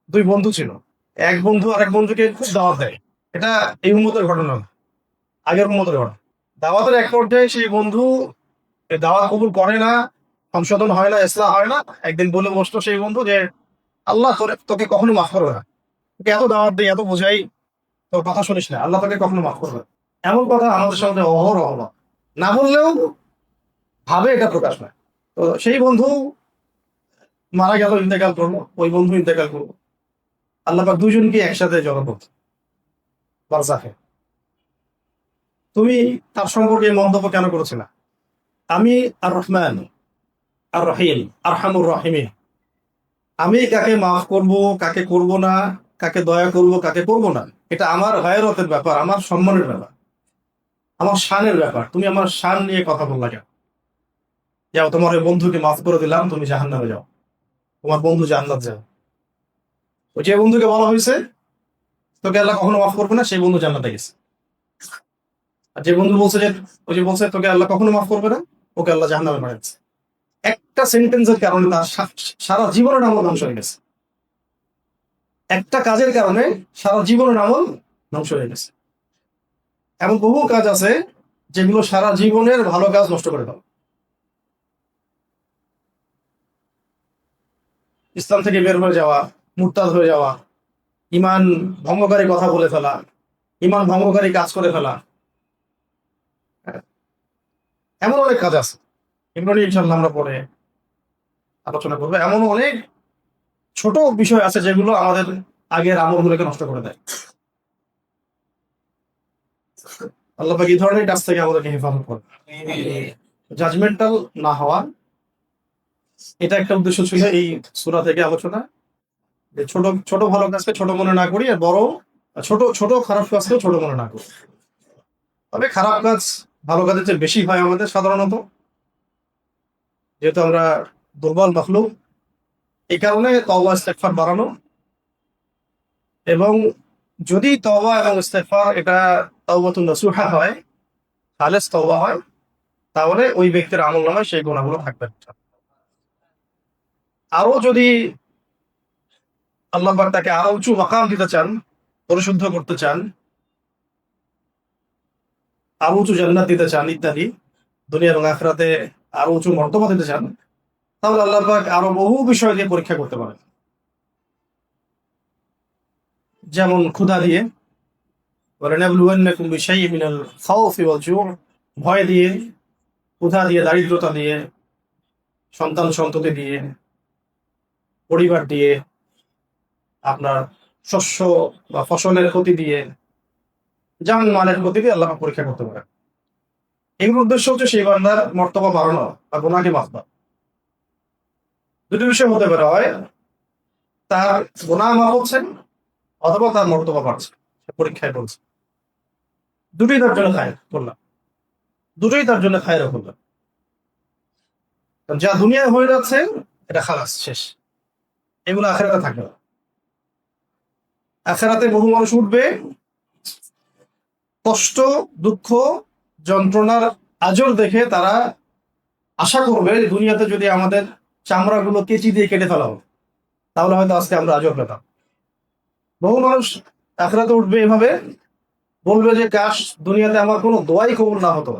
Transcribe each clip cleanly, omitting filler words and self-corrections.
দুই বন্ধু ছিল। এক বন্ধু আরেক বন্ধুকে খুব দাওয়াত দেয়। এটা এই উম্মতের ঘটনা না, আগের উম্মতের ঘটনা। দাওয়াতের এক পর্যায়ে সেই বন্ধু এই দাওয়াত কবুল করে না, সংশোধন হয় না, ইসলাহ হয় না। একদিন বলে বসলো সেই বন্ধু যে, আল্লাহ তোকে কখনো মাফ করবে না। তোকে এত দাওয়াত দিই, এত বোঝাই, তোর কথা শুনিস না, আল্লাহ তোকে কখনো মাফ করবে না। এমন কথা আমাদের সঙ্গে অহরহ বলে। না বললেও ভাবে এটা প্রকাশ পায়। তো সেই বন্ধু মারা গেল, ইন্তেকাল করলো, ওই বন্ধু ইন্তেকাল করলো। আল্লাহ পাক দুইজনকে একসাথে জড়ো করতো বারজাখে। তুমি তার সম্পর্কে এই মন্তব্য কেন করেছিলে? আমি আর রহমান, আর রহিম, আরহামুর রাহিমিন। আমি কাকে মাফ করব, কাকে করব না, কাকে দয়া করব, কাকে করব না, এটা আমার গায়রতের ব্যাপার, আমার সম্মানের ব্যাপার, আমার শানের ব্যাপার। তুমি আমার শান নিয়ে কথা বললা কেন? যাও, তোমার ওই বন্ধুকে মাফ করে দিলাম, তুমি জাহান্নামে যাও, তোমার বন্ধু জান্নাত যাও। ওই যে বন্ধুকে বলা হয়েছে তোকে আল্লাহ কখনো মাফ করবে না, সেই বন্ধু জান্নাতে গেছে। আর যে বন্ধু বলছে যে, ওই যে বলছে তোকে আল্লাহ কখনো মাফ করবে না, ওকে আল্লাহ জাহান্নামে পাঠাচ্ছে। একটা সেন্টেন্সের কারণে তার সারা জীবনের আমল ধ্বংস হয়ে গেছে। একটা কাজের কারণে সারা জীবনের আমল ধ্বংস হয়ে গেছে। এমন বহু কাজ আছে যেগুলো সারা জীবনের ভালো কাজ নষ্ট করে দাও। ইসলাম থেকে বের হয়ে যাওয়া, মুরতাদ হয়ে যাওয়া, ইমান ভঙ্গকারী কথা বলে ফেলা, ইমান ভঙ্গকারী কাজ করে ফেলা, এমন অনেক কাজ আছে। এগুলো নিয়ে ইনশাল্লাহ আমরা পরে আলোচনা করবো। এমন অনেক ছোট বিষয় আছে যেগুলো আমাদের আগের আমলগুলোকে নষ্ট করে দেয়। আল্লাহ পাক এই ধরনের কাজ থেকে আমাদেরকে হেফাজত করে। জাজমেন্টাল না হওয়া, এটা একটা উদ্দেশ্য ছিল এই সূরা থেকে আলোচনা। যে ছোট ছোট ভালো কাজকে ছোট মনে না করি, আর বড় ছোট ছোট খারাপ কাজকে ছোট মনে না করি। তবে খারাপ কাজ ভালো কাজের চেয়ে বেশি হয় আমাদের সাধারণত, যেহেতু আমরা দুর্বল মাখলুক। এই কারণে তওবা ইস্তেগফার বাড়ানো, এবং যদি তওবা এবং ইস্তেগফার এটা তাওবাতুন নাসুহা হয়, খালেস তওবা হয়, তাহলে ওই ব্যক্তির আমলনামায় সেই গুনাহগুলো থাকবে না। আরো যদি আল্লাহ পাক তাকে আরো উঁচু মাকাম দিতে চান, পরিশুদ্ধ করতে চান, আরো উঁচু জান্নাত দিতে চান ইত্যাদি, দুনিয়া এবং আখিরাতে আরো উঁচু মর্তবা দিতে চান, তাহলে আল্লাহ পাক আরো বহু বিষয় দিয়ে পরীক্ষা করতে পারেন। যেমন ক্ষুধা দিয়ে, ওয়ালানাবলুওয়ান্নাকুম বিশাইইন মিনাল খাউফি ওয়াল জু', ভয় দিয়ে, ক্ষুধা দিয়ে, দারিদ্রতা দিয়ে, সন্তান সন্ততি দিয়ে, পরিবার দিয়ে, আপনার শস্য বা ফসলের ক্ষতি দিয়ে, জান মালের ক্ষতি দিয়ে আল্লাহ পাক পরীক্ষা করতে পারেন। এগুলোর উদ্দেশ্য হচ্ছে সেই বান্দার মর্তবা বাড়ানো আর গুনাহকে মাফ করা। দুটি বিষয় হতে পারে, হয় তার গুনাহ মাফ হচ্ছে, অথবা তার মর্তবা বাড়ছে, সে পরীক্ষায় পড়ছে। দুটোই তার জন্য খায়ের করলাম, দুটোই তার জন্য খায়ের করলাম। যা দুনিয়ায় হয়ে যাচ্ছে এটা খালাস, শেষ। এগুলো আখেরাতে থাকবে না। আখেরাতে বহু মানুষ উঠবে, কষ্ট, দুঃখ, যন্ত্রণার আজর দেখে তারা আশা করবে দুনিয়াতে যদি আমাদের চামড়াগুলো কেচি দিয়ে কেটে ফেলা হতো, তাহলে হয়তো আজকে আমরা আজর পেতাম। বহু মানুষ আখেরাতে উঠবে এভাবে, বলবে যে কাশ দুনিয়াতে আমার কোনো দোয়াই কবুল না হতো,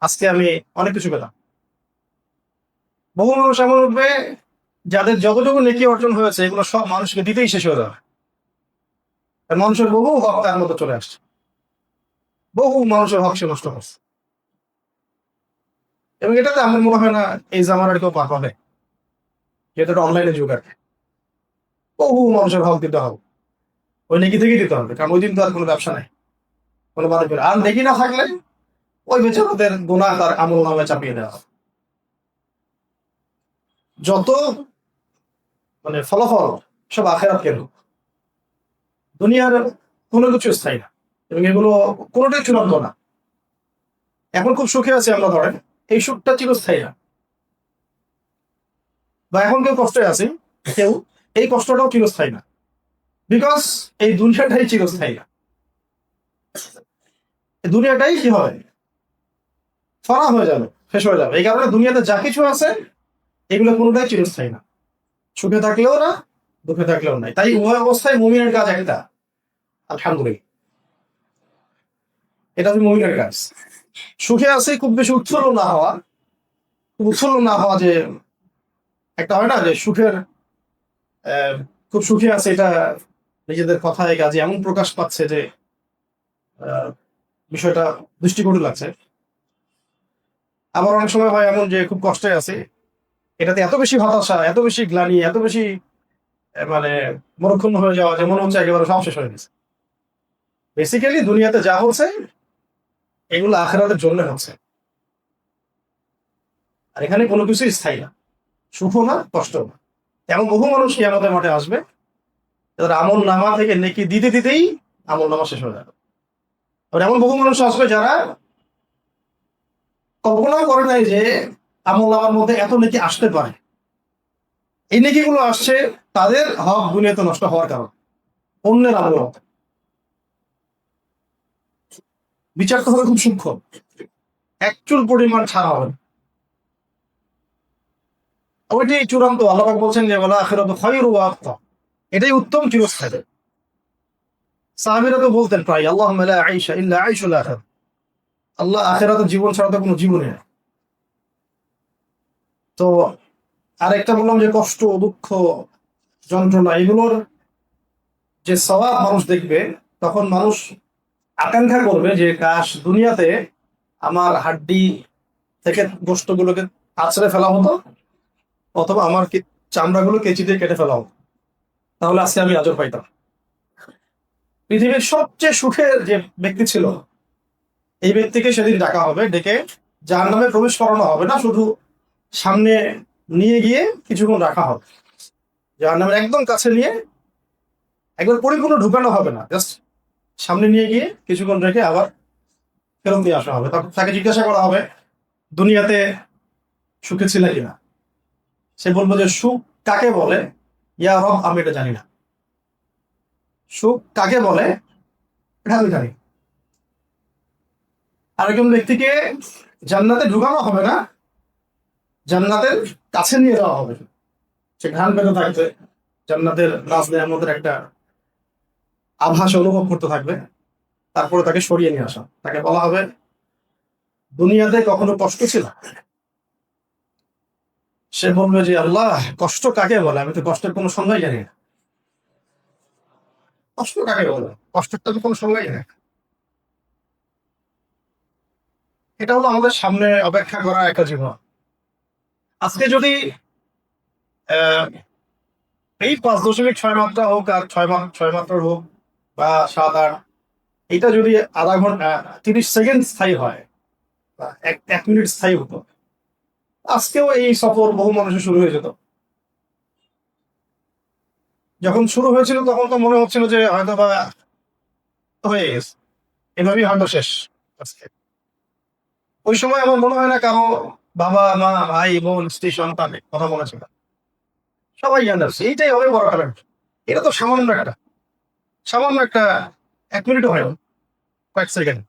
আজকে আমি অনেক কিছু পেতাম। বহু মানুষ এমন উঠবে যাদের যতটুকু নেকি অর্জন হয়েছে এগুলো সব মানুষকে দিতেই শেষ হয়ে যাবে। মানুষের বহু হক তার মতো চলে আসছে, বহু মানুষের হক সে নষ্ট করছে। এবং এটাতে আমার মনে হয় না এই জামানার কেউ পার পাবে, যেহেতু এটা অনলাইনে যুগ। আর কি, বহু মানুষের হক দিতে হবে, ওই নেকি থেকেই দিতে হবে, কারণ ওই দিন তো আর কোনো ব্যবসা নাই, কোনো মানুষের আর নেকি না থাকলে ওই বেচারাদের গুনাহ তার আমল নামে চাপিয়ে দেওয়া হবে। যত ফলাফল সব আখেরাত কেন, দুনিয়ার কোনো কিছু স্থায়ী না, এবং এগুলো কোনোটাই চূড়ান্ত না। এখন খুব সুখে আছি আমরা, ধরেন এই সুখটা চিরস্থায়ী না, বা এখন কেউ কষ্টে আছি, কেউ এই কষ্টটাও চিরস্থায়ী না, বিকজ এই দুনিয়াটাই চিরস্থায়ী না। এই দুনিয়াটাই কি হবে, ফনা হয়ে যাবে, শেষ হয়ে যাবে। এই কারণে দুনিয়াতে যা কিছু আছে এগুলো কোনোটাই চিরস্থায়ী না, সুখে থাকলেও না, দুঃখে থাকলেও নাই। তাই উভয় অবস্থায় মুমিনের কাজ একটা, আলহামদুলিল্লাহ, এটা হচ্ছে মুমিনের কাজ। সুখে আছে খুব বেশি উৎফুল্ল না হওয়া, খুব উৎফুল্ল না হওয়া, যে একটা হয় না যে সুখের খুব সুখে আছে, এটা নিজেদের কথায় কাজে এমন প্রকাশ পাচ্ছে যে আহ, বিষয়টা দৃষ্টিকটু লাগছে। আবার অনেক সময় হয় এমন যে খুব কষ্টে আছে, এটাতে এত বেশি হতাশা, এত বেশি গ্লানি, এত বেশি মানে মরক্ষুণ্ণ হয়ে যাওয়া, যে মনে হচ্ছে একেবারে সব শেষ হয়ে গেছে। বেসিক্যালি দুনিয়াতে যা হচ্ছে এগুলো আখেরাতের জন্য হচ্ছে, আর এখানে কোনো কিছু স্থায়ী না, সুখ না কষ্ট না। এমন বহু মানুষ কিয়ামতের মাঠে আসবে, তাদের আমল নামা থেকে নেকি দিতে দিতেই আমল নামা শেষ হয়ে যাবে। আর এমন বহু মানুষ আসবে যারা কল্পনাও করে নাই যে আমল নামার মধ্যে এত নেকি আসতে পারে। এই নেকিগুলো আসছে তাদের হক দুনিয়াতে নষ্ট হওয়ার কারণ, অন্যের আমল। বিচারটা হবে খুব সূক্ষ্ম, একচুল পরিমাণ ছাড়া হবে না। ওইটাই চূড়ান্ত। আল্লাহ পাক বলছেন যে ওয়ালা আখিরাতু খায়রু ওয়া আবকা, এটাই উত্তম চিরস্থায়ী। সাহাবীরা তো বলতেন প্রায়, আল্লাহুম্মা লা আইশা ইল্লা আইশুল আখির, আল্লাহ আখিরাতের জীবন ছাড়া তো কোনো জীবনই নেই। তো আরেকটা বললাম যে কষ্ট, দুঃখ, যন্ত্রণা, এগুলোর যে সওয়াব মানুষ দেখবে, তখন মানুষ আকাঙ্ক্ষা করবে যে কাশ দুনিয়াতে আমার হাড্ডি থেকে গোশতগুলোকে আছড়ে ফেলা হতো, অথবা আমার চামড়াগুলো কেচি দিয়ে কেটে ফেলা হতো, তাহলে আজকে আমি আজর পাইতাম। পৃথিবীর সবচেয়ে সুখের যে ব্যক্তি ছিল, এই ব্যক্তিকে সেদিন ডাকা হবে, ডেকে জাহান্নামে প্রবেশ করানো হবে না, শুধু সামনে নিয়ে গিয়ে কিছুক্ষণ রাখা হবে, জাহান্নামের একদম কাছে নিয়ে একবার পরিপূর্ণ ঢুকানো হবে না, জাস্ট সামনে নিয়ে গিয়ে কিছুক্ষণ রেখে আবার ফেরত দিয়ে আসা হবে। তারপর তাকে জিজ্ঞাসা করা হবে দুনিয়াতে সুখে ছিল কিনা। সে বলবো যে সুখ কাকে বলে, ইয়া রব আমি এটা জানি না। সুখ কাকে বলে এটা আমি জানি। আরেকজন ব্যক্তিকে জান্নাতে ঢুকানো হবে না, জান্নাতের কাছে নিয়ে যাওয়া হবে, সে ঘ্রাণ পেতে থাকবে, জান্নাতের নাজ নেয়ামতের একটা আভাস অনুভব করতে থাকবে। তারপরে তাকে সরিয়ে নিয়ে আসা, তাকে বলা হবে দুনিয়াতে কখনো কষ্ট ছিল। সে বলবে যে আল্লাহ কষ্ট কাকে বলে, আমি তো কষ্টের কোনো সংজ্ঞাই জানি না। কষ্ট কাকে বলে, কষ্টের তো আমি কোনো সংজ্ঞাই জানি না। এটা হলো আমাদের সামনে অপেক্ষা করা একটা জীবন। আজকে যদি আহ এই 5.6 মাত্রা হোক আর 6 মাত্রার হোক বা 7-8, এটা যদি আধা ঘন্টা 30 সেকেন্ড স্থায়ী হয় বা 1 মিনিট স্থায়ী হতো, আজকেও এই সফর বহু মানুষের শুরু হয়ে যেত। যখন শুরু হয়েছিল তখন তো মনে হচ্ছিল যে হয়তো বা হয়ে গেছে, এভাবেই হয়তো শেষ আজকে। ওই সময় আমার মনে হয় না কারো বাবা মা ভাই বোন স্ত্রী সন্তান কথা মনে ছিল, সবাই জানে এইটাই হবে বড় কারণ। এটা তো সামান্য একটা 1 মিনিটও হয় না, কয়েক সেকেন্ড।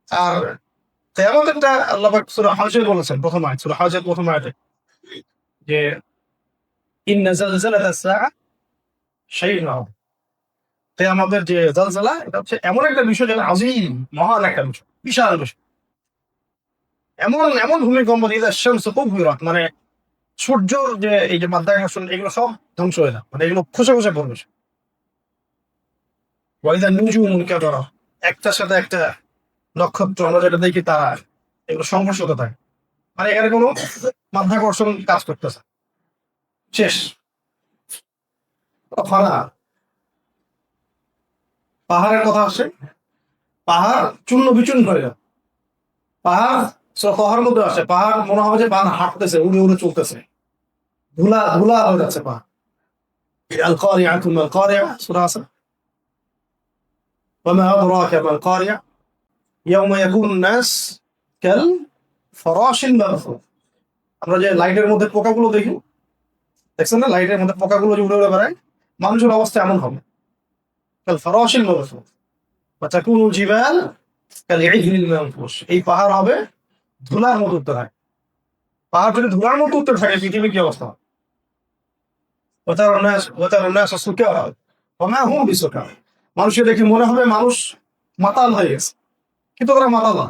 আর কিয়ামতেরটা আল্লাহ পাক সূরা হজে বলেছেন, প্রথম আয়াত, সূরা হজের প্রথম আয়াতে, যে ইন্না জালজালাতাস সাআ শাইউন আযীম। কিয়ামতের যে জালজালা, এটা হচ্ছে এমন একটা বিষয় যেটা আযীম, মহান একটা বিষয়, বিশাল বিষয়। এমন এমন ভূমিকম্প, ইযা শামসু কুবিরাত, মানে সূর্যর যে এই যে মাধ্যাকর্ষণ, এগুলো সব ধ্বংস হয়ে যাবে, মানে এগুলো খসে খসে পড়বে। ওয়া ইযা নুজুমু ইনকাদারাত, একটার সাথে একটা নক্ষত্র আমরা যেটা দেখি তারা, এগুলো সংঘর্ষ হতে থাকে, মানে এখানে কোনো মাধ্যাকর্ষণ কাজ করতেছে, শেষ। ফানা, পাহাড়ের কথা আসে, পাহাড় চূর্ণ বিচূর্ণ হয়ে যাবে। পাহাড় পাহাড়ের মধ্যে আসে, পাহাড় মনে হবে যে পাহাড় হাঁটতেছে, উড়ে উড়ে চলতেছে, ধুলা ধুলা হয়ে যাচ্ছে পাহাড়। আল কারিআতু মাল কারিআ, সূরা আছে, ওয়া মা আদরাকা মাল কারিআ ইয়াওমা ইয়াকুনুন নাস কাল ফারাশিল মাবথুথ। আমরা যে লাইটের মধ্যে পোকাগুলো দেখি, দেখছেন না, লাইটের মধ্যে পোকাগুলো যে উড়ে উড়ে বেড়ায়, মানুষের অবস্থা এমন হবে। কাল ফারাশিল মাবথুথ ওয়া তাকুনুল জিবাল কাল ইজলিল মানফুশ, এই পাহাড় হবে ধুলার মতো উঠতে থাকে। পাহাড় যদি ধুলার মতো উঠতে থাকে, পৃথিবীর কি অবস্থা হবে? মানুষকে দেখে মনে হবে মানুষ মাতাল হয়ে গেছে, কিন্তু তারা মাতাল না।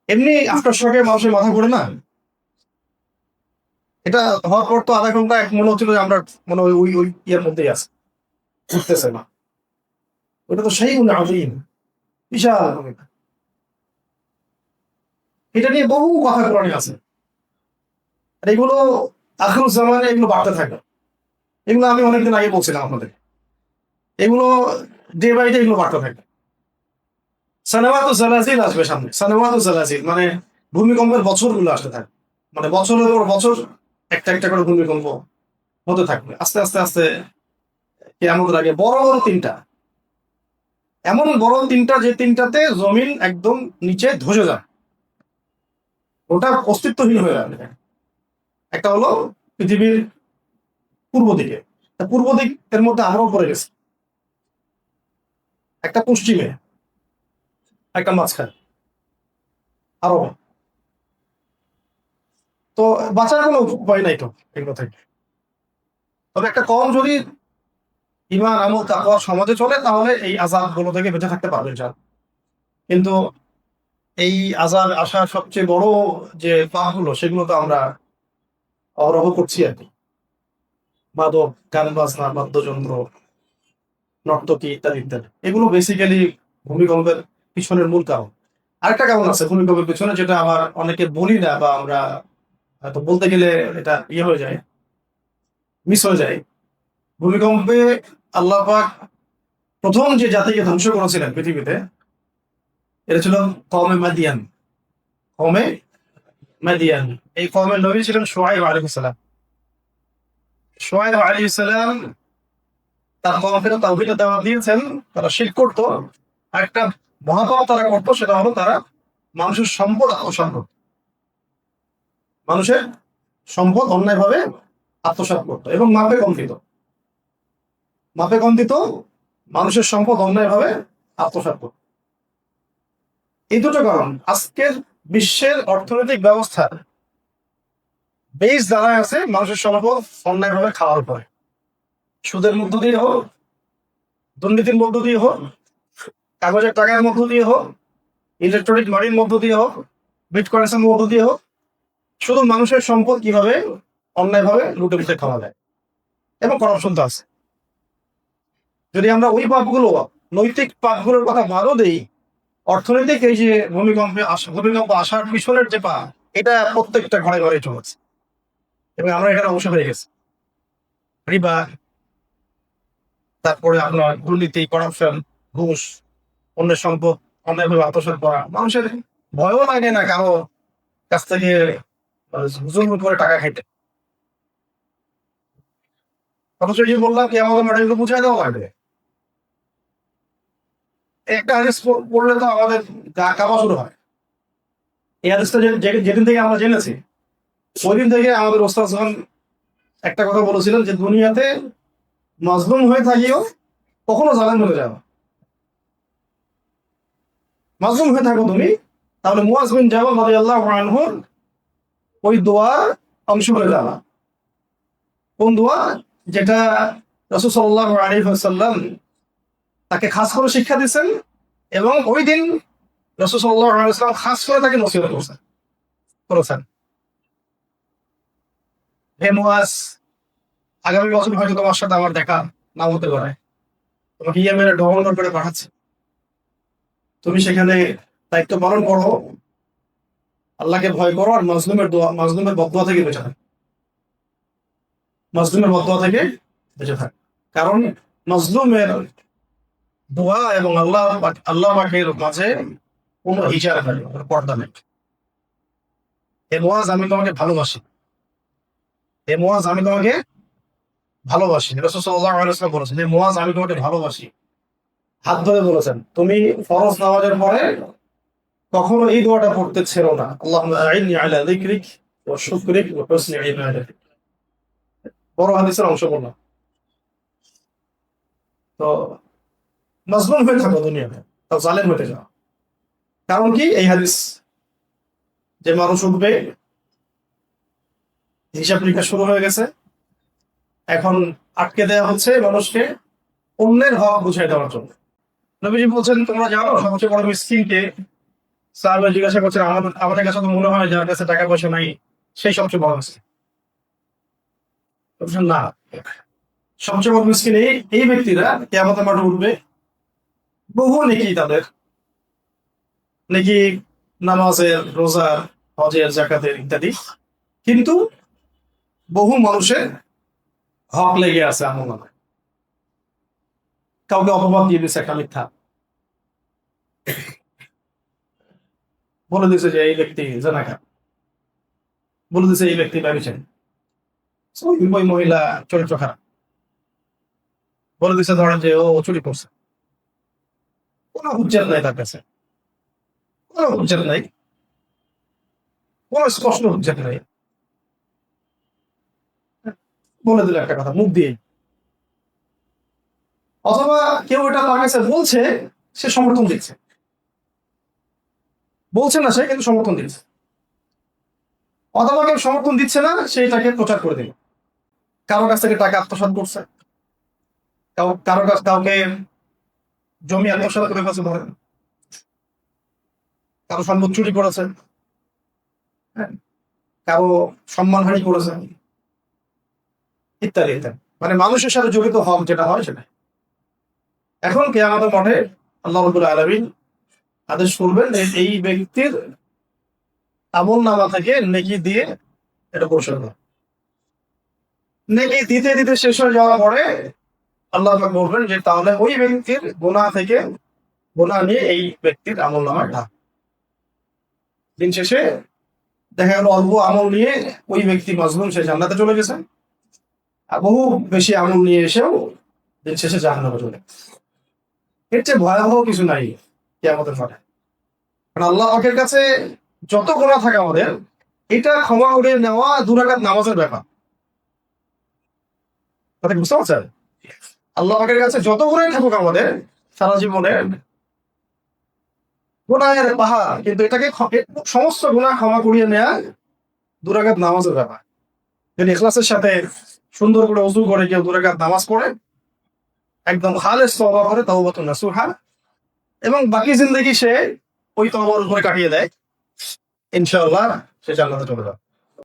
এমনি আফটার শকে মানুষের মাথা ঘুরে না, এটা হওয়ার পর তো আধা ঘন্টা মনে হচ্ছিল যে আমরা মনে হয় ওই ওই ইয়ের মধ্যেই আছে, ঘুরতেছে না। ওটা তো সেই আজিম, বিশাল। এটা নিয়ে বহু কথা কোরআনে আছে। আর এগুলো আখিরুজ্জামানে এগুলো বাড়তে থাকে। এগুলো আমি অনেকদিন আগে বলছিলাম আপনাদের, এগুলো ডে বাই ডে এগুলো বাড়তে থাকে। সানাওয়াতু জালাজিল আসবে সামনে, সানাওয়াতু জালাজিল মানে ভূমিকম্পের বছরগুলো আসতে থাকে, মানে বছরের পর বছর একটা একটা করে ভূমিকম্প হতে থাকবে। আস্তে আস্তে আস্তে কিয়ামতের আগে বড় বড় তিনটা, এমন বড় তিনটা যে তিনটাতে জমিন একদম নিচে ধসে যায়, ওটা অস্তিত্বহীন হয়ে যাবে। একটা হলো পৃথিবীর পূর্ব দিকে, পূর্ব দিক এর মধ্যে আমরাও পড়ে গেছি, একটা পশ্চিমে, একটা মাঝখানে, আরো। তো বাঁচার কোনো উপায় নাই তো এগুলো থেকে। তবে একটা কম যদি ইমান আমল তাকওয়া সমাজে চলে, তাহলে এই আযাব গুলো থেকে বেঁচে থাকতে পারবে ইনশাআল্লাহ। কিন্তু এই আযাব আসার সবচেয়ে বড় যে পাপগুলো, সেগুলো তো আমরা অহরহ করছি আর কি। মাদক, গান বাজনা, বাদ্যযন্ত্র, নর্তকী ইত্যাদি ইত্যাদি, এগুলো বেসিক্যালি ভূমিকম্পের পিছনের মূল কারণ। আরেকটা কারণ আছে ভূমিকম্পের পিছনে, যেটা আবার অনেকে বলি না, বা আমরা হয়তো বলতে গেলে এটা ইয়ে হয়ে যায়, মিস হয়ে যায়। ভূমিকম্পে আল্লাহ পাক প্রথম যে জাতিকে ধ্বংস করেছিলেন পৃথিবীতে, এটা ছিল কওমে মাদিয়ান। কওমে মাদিয়ান, এই কওমের নবী ছিলেন শুআয়ব আলাইহিস সালাম। শুআয়ব আলাইহিস সালাম তার কওমকে তাওহীদের দাওয়াত দিয়েছেন, তারা শিরক করত। আরেকটা মহাপাপ তারা করতো, সেটা হলো তারা মানুষের সম্পদ আত্মসাৎ করত। মানুষের সম্পদ অন্যায়ভাবে আত্মসাৎ করতো এবং মাপে কম দিত। মাপে কম দিত, মানুষের সম্পদ অন্যায়ভাবে আত্মসাৎ করত। এই দুটো কারণ আজকের বিশ্বের অর্থনৈতিক ব্যবস্থার বেশ দাঁড়ায় আছে মানুষের সম্পদ অন্যায়ভাবে খাওয়ার পরে। সুদের মধ্য দিয়ে হোক, দুর্নীতির মধ্য দিয়ে হোক, কাগজের টাকার মধ্য দিয়ে হোক, ইলেকট্রনিক মানির মধ্য দিয়ে হোক, বিটকয়েন্সের মধ্য দিয়ে হোক, শুধু মানুষের সম্পদ কিভাবে অন্যায়ভাবে লুটে পুটে খাওয়া যায়, এবং করাপশন তো আছে। যদি আমরা ওই পাপগুলো, নৈতিক পাপগুলোর কথা বাদও দেই, অর্থনৈতিক এই যে ভূমিকম্প আসার পিছনের যে পা, এটা প্রত্যেকটা ঘরে ঘরে চলেছে, এবং আমরা এখানে অংশ হয়ে গেছি। রিবা, তারপরে আপনার দুর্নীতি, করাপশন, ঘুষ, অন্যের সম্পদ অন্যায়ভাবে আত্মসাৎ করা, মানুষের ভয়ও লাগে না কারো কাছ থেকে জুলুম করে টাকা খাইতে। অথচ এই যে বললাম কি আমাদের ম্যাডামকে বুঝাই দেওয়া লাগবে, একটা হাদিস পড়লে তো আমাদের গা কাঁপা শুরু হয়। এই হাদিসটা যেদিন থেকে আমরা জেনেছি, ওই দিন থেকে আমাদের ওস্তাদ যখন একটা কথা বলেছিলেন যে দুনিয়াতে মাজলুম হয়ে থাকিও কখনো জালেম হয়ে যাও। মাজলুম হয়ে থাকো তুমি, তাহলে মুয়াজ বিন জাবাল রাদিয়াল্লাহু আনহুর ওই দোয়ার অংশ হয়ে যাবা। কোন দোয়া? যেটা রাসূল সাল্লাল্লাহু আলাইহি ওয়াসাল্লাম তাকে খাস করে শিক্ষা দিয়েছেন, এবং ওই দিন রাসূল সাল্লাল্লাহু আলাইহি ওয়াসাল্লাম খাস করে তাকে নসিহত করেছেন। হে মুয়াজ, আগামী বছর হয়তো তোমার সাথে আমার দেখা নাও হতে পারে, তোমাকে ইয়েমেনে গভর্নর করে পাঠাচ্ছে, তুমি সেখানে দায়িত্ব পালন করো, আল্লাহকে ভয় করো, আর মাজলুমের বদদোয়া থেকে বেঁচে থাক। মাজলুমের বদদোয়া থেকে বেঁচে থাক, কারণ মাজলুমের দোয়া এবং আল্লাহ পাকের মাঝে কোনো হিসাব নেই, কোনো পর্দা নেই। হে মুয়াজ, আমি তোমাকে ভালোবাসি। হে মুয়াজ, আমি তোমাকে ভালোবাসি। রাসূল সাল্লাল্লাহু আলাইহি ওয়াসাল্লাম বলেছেন, হে মুয়াজ, আমি তোমাকে ভালোবাসি। হাত ধরে বলেছেন, তুমি ফরজ নামাজের পরে কখনো এই দোয়াটা পড়তে ছেড়ো না, আল্লাহুম্মা আইন্নি আলা যিকরিক ওয়া শুকরিক ওয়া হুসনি ইবাদাতিক। বড় হাদিসের অংশ বললাম। তো মাজলুম হয়ে থাকো দুনিয়াতে, তাও জালেম হতে যাও। কারণ কি? এই হাদিস, যে মানুষ উঠবে, হিসাব নিকাশ শুরু হয়ে গেছে, এখন আটকে দেওয়া হচ্ছে মানুষকে অন্যের হক বুঝাই দেওয়ার জন্য। নবীজি বলছেন, তোমরা জানো সবচেয়ে বড় মিসকিনকে? সাহাবা জিজ্ঞাসা করছেন, আমাদের কাছে তো মনে হয় যার কাছে টাকা পয়সা নাই সেই সবচেয়ে বড় মিসকিন। বলছেন, না, সবচেয়ে বড় মিসকিন এই ব্যক্তিরা কিয়ামতের মাঠে উঠবে, বহু নেকি তাদের, নেকি নামাজের, রোজার, হজের, জাকাতের ইত্যাদি, কিন্তু বহু মানুষের হক লেগে আছে আমল নামায়। কাউকে অপবাদ দিয়ে দিচ্ছে একটা মিথ্যা, বলে দিছে যে এই ব্যক্তি জানাকা, বলে দিছে এই ব্যক্তি ব্যবসায়ী, ওই মহিলা চরিত্র খারাপ, বলে দিছে ধরেন যে ও চুরি করছে। কোনো হুজ্জাত নাই তার কাছে, কোনো হুজ্জাত নাই, কোনো স্পষ্ট হুজ্জাত নাই, বলে দিল একটা কথা মুখ দিয়ে। অথবা কেউ এটা তার কাছে বলছে, সে সমর্থন দিচ্ছে, বলছে না সে কিন্তু সমর্থন দিচ্ছে। অথবা কেউ সমর্থন দিচ্ছে না, সেইটাকে প্রচার করে দিল, কারো কাছ থেকে টাকা আত্মসাৎ করছে, কাউকে জমি আত্মসাৎ করে ফেলছে ধরেন, কারো সম্পদ চুরি করেছে, হ্যাঁ, কারো সম্মানহানি করেছে, ইত্যাদি ইত্যাদি। মানে মানুষের সাথে জড়িত হক যেটা হয় সেটা। এখন কিয়ামতের মাঠে আল্লাহ রাব্বুল আলামিন আদেশ করবেন যে এই ব্যক্তির আমল নামা থেকে নেকি দিয়ে এটা পরিশোধ করো। নেকি দিতে দিতে শেষ হয়ে যাওয়ার পরে আল্লাহ পাক বলবেন যে তাহলে ওই ব্যক্তির গুনাহ থেকে গুনাহ নিয়ে এই ব্যক্তির আমল নামা ঢাক। দিন শেষে দেখা গেল অল্প আমল নিয়ে ওই ব্যক্তি মাজলুম, সে জান্নাতে চলে গেছে, আর বহু বেশি আমল নিয়ে এসেও দিন শেষে জাহান্নামে চলে গেছে। এর চেয়ে ভয়াবহ কিছু নাই কিয়ামতের মাঠে। কারণ আল্লাহ পাকের কাছে যত গুনাহ থাকে আমাদের, এটা ক্ষমা করে নেওয়া 2 রাকাত নামাজের ব্যাপার। কথা বুঝতে পারছেন? আল্লাহ পাকের কাছে যত গুনাহ থাকুক আমাদের সারা জীবনে, গুনাহের পাহাড়, কিন্তু এটাকে সমস্ত গুনাহ ক্ষমা করিয়ে নেওয়া 2 রাকাত নামাজের ব্যাপার। যদি ইখলাসের সাথে সুন্দর করে ওযু করে কেউ 2 রাকাত নামাজ পড়ে, একদম খালেস তওবা করে, তাওবাতুন নাসুহা, এবং বাকি জিন্দেগি সে ওই তওবার উপরে কাটিয়ে দেয়, ইনশাআল্লাহ সে জান্নাতে চলে যাবে।